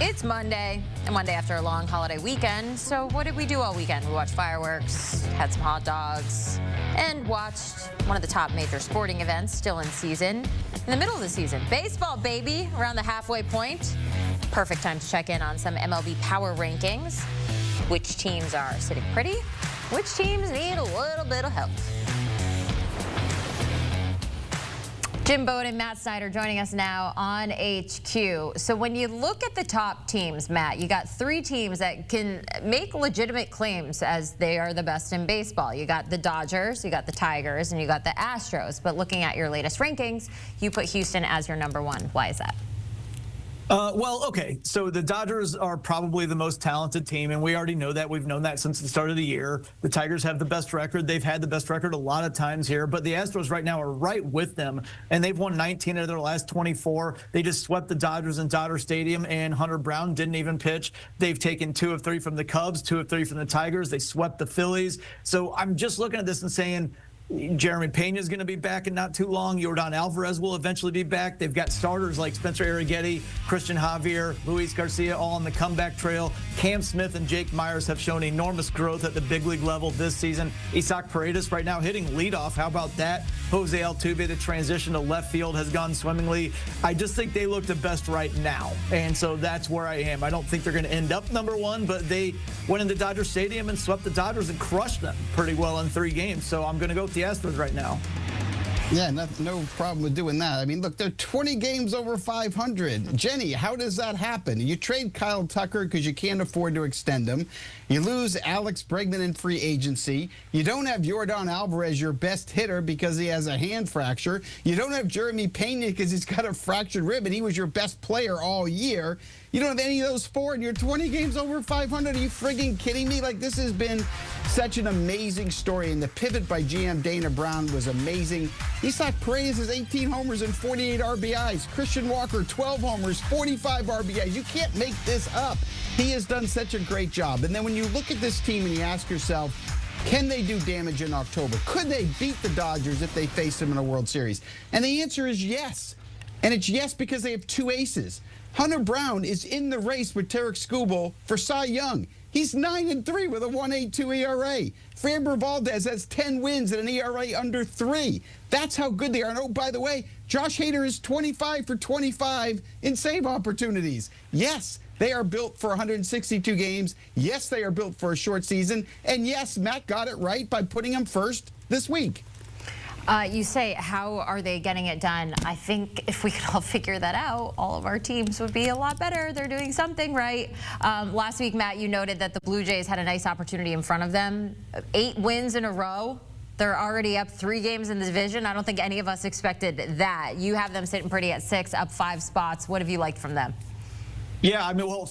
It's Monday, and Monday after a long holiday weekend. So what did we do all weekend? We watched fireworks, had some hot dogs, and watched one of the top major sporting events still in season. In the middle of the season, baseball, baby, around the halfway point. Perfect time to check in on some MLB Power Rankings. Which teams are sitting pretty? Which teams need a little bit of help? Jim Bowden and Matt Snyder joining us now on HQ. So when you look at the top teams, Matt, you got three teams that can make legitimate claims as they are the best in baseball. You got the Dodgers, you got the Tigers, and you got the Astros. But looking at your latest rankings, you put Houston as your number one. Why is that? Okay, so the Dodgers are probably the most talented team, and we already know that. We've known that since the start of the year. The Tigers have the best record. They've had the best record a lot of times here, but the Astros right now are right with them, and they've won 19 of their last 24. They just swept the Dodgers in Dodger Stadium, and Hunter Brown didn't even pitch. They've taken 2 of 3 from the Cubs, 2 of 3 from the Tigers. They swept the Phillies. So I'm just looking at this and saying, Jeremy Pena is going to be back in not too long. Yordan Alvarez will eventually be back. They've got starters like Spencer Arrighetti, Christian Javier, Luis Garcia all on the comeback trail. Cam Smith and Jake Myers have shown enormous growth at the big league level this season. Isaac Paredes right now hitting leadoff. How about that? Jose Altuve, the transition to left field has gone swimmingly. I just think they look the best right now, and so that's where I am. I don't think they're going to end up number one, but they went into Dodger Stadium and swept the Dodgers and crushed them pretty well in 3 games. So I'm going to go with the Astros right now. Yeah, no problem with doing that. I mean, look, they're 20 games over 500. Jenny, how does that happen? You trade Kyle Tucker because you can't afford to extend him. You lose Alex Bregman in free agency. You don't have Yordan Alvarez, your best hitter, because he has a hand fracture. You don't have Jeremy Pena because he's got a fractured rib, and he was your best player all year. You don't have any of those 4, and you're 20 games over 500. Are you frigging kidding me? Like, this has been such an amazing story, and the pivot by GM Dana Brown was amazing. Isaac Paredes has 18 homers and 48 RBIs. Christian Walker, 12 homers, 45 RBIs. You can't make this up. He has done such a great job. And then when you look at this team and you ask yourself, can they do damage in October? Could they beat the Dodgers if they face them in a World Series? And the answer is yes. And it's yes because they have 2 aces. Hunter Brown is in the race with Tarek Skubal for Cy Young. He's 9-3 with a 1.82 ERA. Framber Valdez has 10 wins and an ERA under 3. That's how good they are. And oh, by the way, Josh Hader is 25 for 25 in save opportunities. Yes, they are built for 162 games. Yes, they are built for a short season. And yes, Matt got it right by putting them first this week. You say, how are they getting it done? I think if we could all figure that out, all of our teams would be a lot better. They're doing something right. Last week, Matt, you noted that the Blue Jays had a nice opportunity in front of them. 8 wins in a row. They're already up 3 games in the division. I don't think any of us expected that. You have them sitting pretty at 6, up 5 spots. What have you liked from them? Yeah, I mean, well,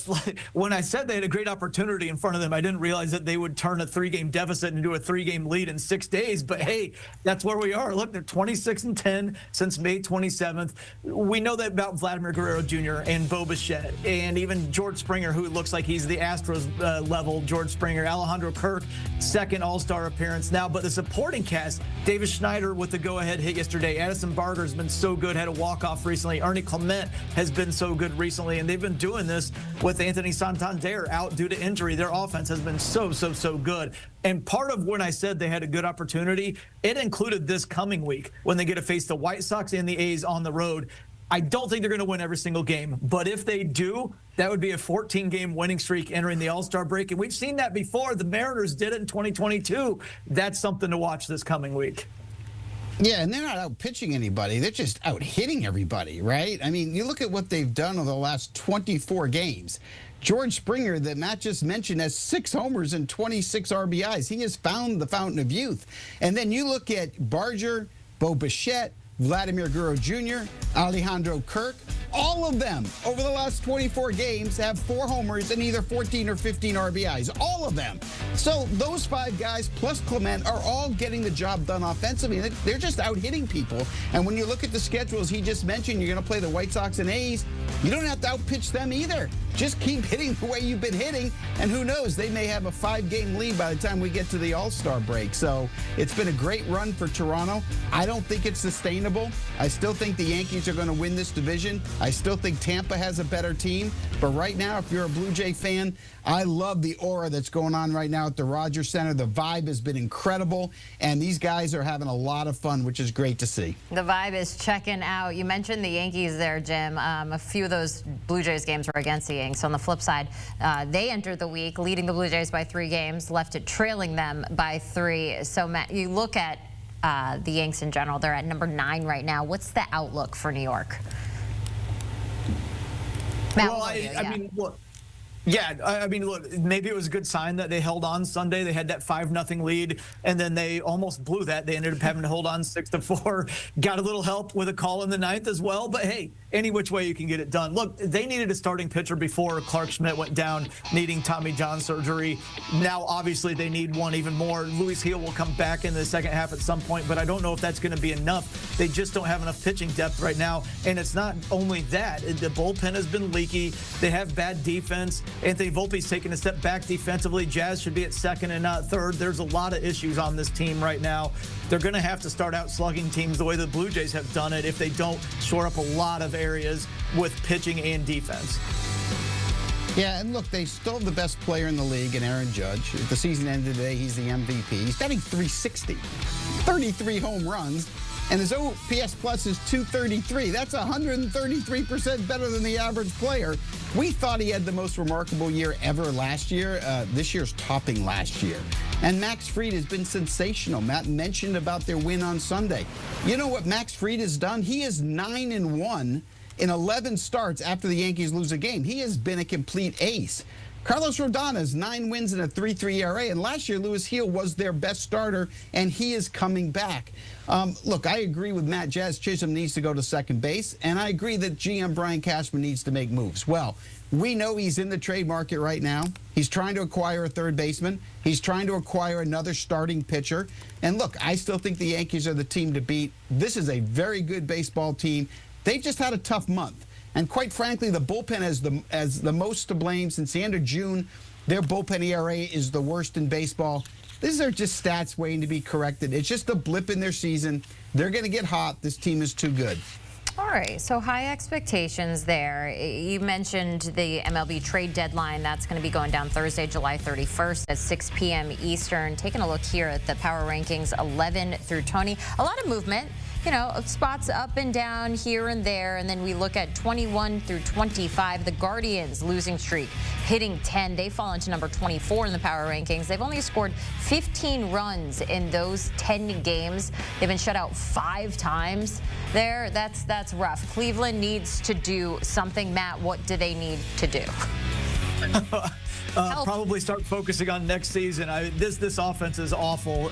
when I said they had a great opportunity in front of them, I didn't realize that they would turn a 3-game deficit into a 3-game lead in 6 days. But hey, that's where we are. Look, they're 26-10 since May 27th. We know that about Vladimir Guerrero Jr. and Bo Bichette, and even George Springer, who looks like he's the Astros level George Springer. Alejandro Kirk, 2nd All-Star appearance now. But the supporting cast, Davis Schneider with the go-ahead hit yesterday. Addison Barger has been so good, had a walk-off recently. Ernie Clement has been so good recently, and they've been doing this with Anthony Santander out due to injury. Their offense has been so good. And part of when I said they had a good opportunity, it included this coming week when they get to face the White Sox and the A's on the road. I don't think they're going to win every single game, but if they do, that would be a 14-game winning streak entering the All-Star break. And we've seen that before. The Mariners did it in 2022. That's something to watch this coming week. Yeah, and they're not out pitching anybody. They're just out hitting everybody, right? I mean, you look at what they've done over the last 24 games. George Springer, that Matt just mentioned, has 6 homers and 26 RBIs. He has found the fountain of youth. And then you look at Barger, Bo Bichette, Vladimir Guerrero Jr., Alejandro Kirk. All of them over the last 24 games have 4 homers and either 14 or 15 RBIs. All of them. So those 5 guys plus Clement are all getting the job done offensively. They're just out hitting people. And when you look at the schedules he just mentioned, you're going to play the White Sox and A's. You don't have to outpitch them either. Just keep hitting the way you've been hitting, and who knows, they may have a 5-game lead by the time we get to the All-Star break. So it's been a great run for Toronto. I don't think it's sustainable. I still think the Yankees are going to win this division. I still think Tampa has a better team. But right now, if you're a Blue Jay fan, I love the aura that's going on right now at the Rogers Center. The vibe has been incredible, and these guys are having a lot of fun, which is great to see. The vibe is checking out. You mentioned the Yankees there, Jim. A few of those Blue Jays games were against the Yanks. On the flip side, they entered the week leading the Blue Jays by 3 games, left it trailing them by 3. So, Matt, you look at the Yanks in general. They're at number 9 right now. What's the outlook for New York? Matt, well, I mean, look. Yeah, I mean, look, maybe it was a good sign that they held on Sunday. They had that 5-0 lead, and then they almost blew that. They ended up having to hold on 6-4. Got a little help with a call in the 9th as well. But, hey, any which way you can get it done. Look, they needed a starting pitcher before Clark Schmidt went down needing Tommy John surgery. Now, obviously, they need one even more. Luis Gil will come back in the second half at some point, but I don't know if that's going to be enough. They just don't have enough pitching depth right now. And it's not only that. The bullpen has been leaky. They have bad defense. Anthony Volpe's taking a step back defensively. Jazz should be at second and not third. There's a lot of issues on this team right now. They're going to have to start out slugging teams the way the Blue Jays have done it if they don't shore up a lot of areas with pitching and defense. Yeah, and look, they still have the best player in the league in Aaron Judge. If the season ended today, he's the MVP. He's batting .360, 33 home runs. And his OPS plus is 233. That's 133% better than the average player. We thought he had the most remarkable year ever last year. This year's topping last year. And Max Fried has been sensational. Matt mentioned about their win on Sunday. You know what Max Fried has done? He is 9-1 in 11 starts after the Yankees lose a game. He has been a complete ace. Carlos Rodon has 9 wins and a 3.3 ERA, and last year Luis Gil was their best starter, and he is coming back. Look, I agree with Matt. Jazz Chisholm needs to go to second base, and I agree that GM Brian Cashman needs to make moves. Well, we know he's in the trade market right now. He's trying to acquire a third baseman. He's trying to acquire another starting pitcher. And look, I still think the Yankees are the team to beat. This is a very good baseball team. They've just had a tough month. And quite frankly, the bullpen has the most to blame. Since the end of June, their bullpen ERA is the worst in baseball. These are just stats waiting to be corrected. It's just a blip in their season. They're going to get hot. This team is too good. All right, so high expectations there. You mentioned the MLB trade deadline. That's going to be going down Thursday, July 31st at 6 p.m. Eastern. Taking a look here at the Power Rankings 11 through 20. A lot of movement. You know, spots up and down here and there. And then we look at 21 through 25. The Guardians losing streak, hitting 10. They fall into number 24 in the Power Rankings. They've only scored 15 runs in those 10 games. They've been shut out 5 times there. That's rough. Cleveland needs to do something. Matt, what do they need to do? Probably start focusing on next season. This offense is awful.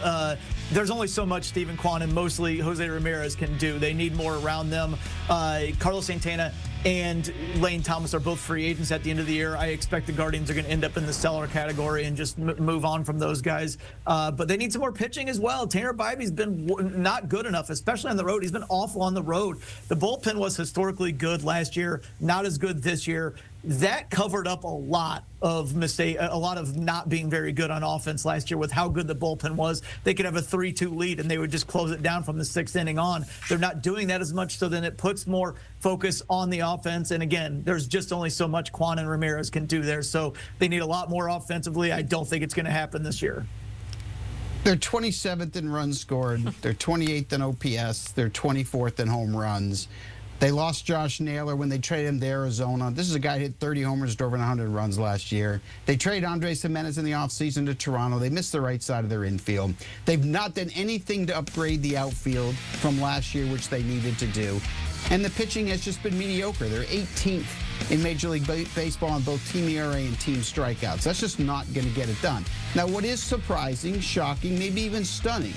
There's only so much Steven Kwan and mostly Jose Ramirez can do. They need more around them. Carlos Santana and Lane Thomas are both free agents at the end of the year. I expect the Guardians are going to end up in the seller category and just move on from those guys. But they need some more pitching as well. Tanner Bibby's been not good enough, especially on the road. He's been awful on the road. The bullpen was historically good last year, not as good this year. That covered up a lot of a lot of not being very good on offense last year with how good the bullpen was. They could have a 3-2 lead and they would just close it down from the 6th inning on. They're not doing that as much, so then it puts more focus on the offense. And again, there's just only so much Kwan and Ramirez can do there. So they need a lot more offensively. I don't think it's going to happen this year. They're 27th in runs scored. They're 28th in OPS. They're 24th in home runs. They lost Josh Naylor when they traded him to Arizona. This is a guy who hit 30 homers, drove in 100 runs last year. They traded Andres Jimenez in the offseason to Toronto. They missed the right side of their infield. They've not done anything to upgrade the outfield from last year, which they needed to do. And the pitching has just been mediocre. They're 18th in Major League Baseball on both team ERA and team strikeouts. That's just not going to get it done. Now, what is surprising, shocking, maybe even stunning,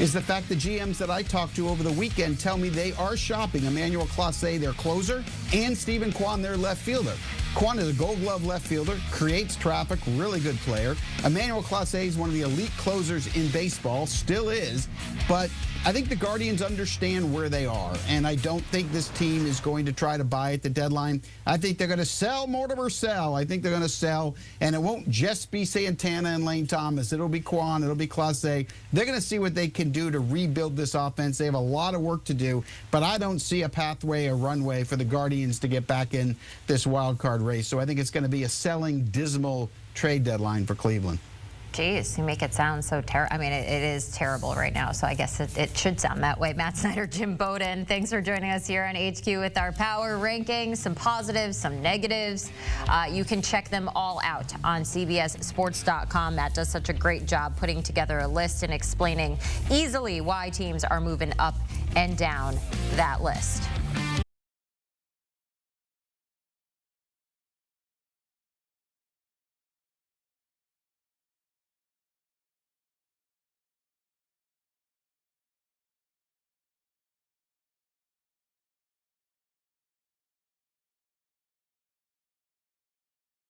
is the fact the GMs that I talked to over the weekend tell me they are shopping Emmanuel Clase, their closer, and Steven Kwan, their left fielder. Kwan is a Gold Glove left fielder, creates traffic, really good player. Emmanuel Clase is one of the elite closers in baseball, still is, but I think the Guardians understand where they are, and I don't think this team is going to try to buy at the deadline. I think they're going to sell Mortimer Sell. I think they're going to sell, and it won't just be Santana and Lane Thomas. It'll be Quan. It'll be Clase. They're going to see what they can do to rebuild this offense. They have a lot of work to do, but I don't see a pathway, a runway for the Guardians to get back in this wild card race. So I think it's going to be a selling, dismal trade deadline for Cleveland. Geez, you make it sound so terrible. I mean, it is terrible right now, so I guess it should sound that way. Matt Snyder, Jim Bowden, thanks for joining us here on HQ with our power rankings, some positives, some negatives. You can check them all out on CBSSports.com. Matt does such a great job putting together a list and explaining easily why teams are moving up and down that list.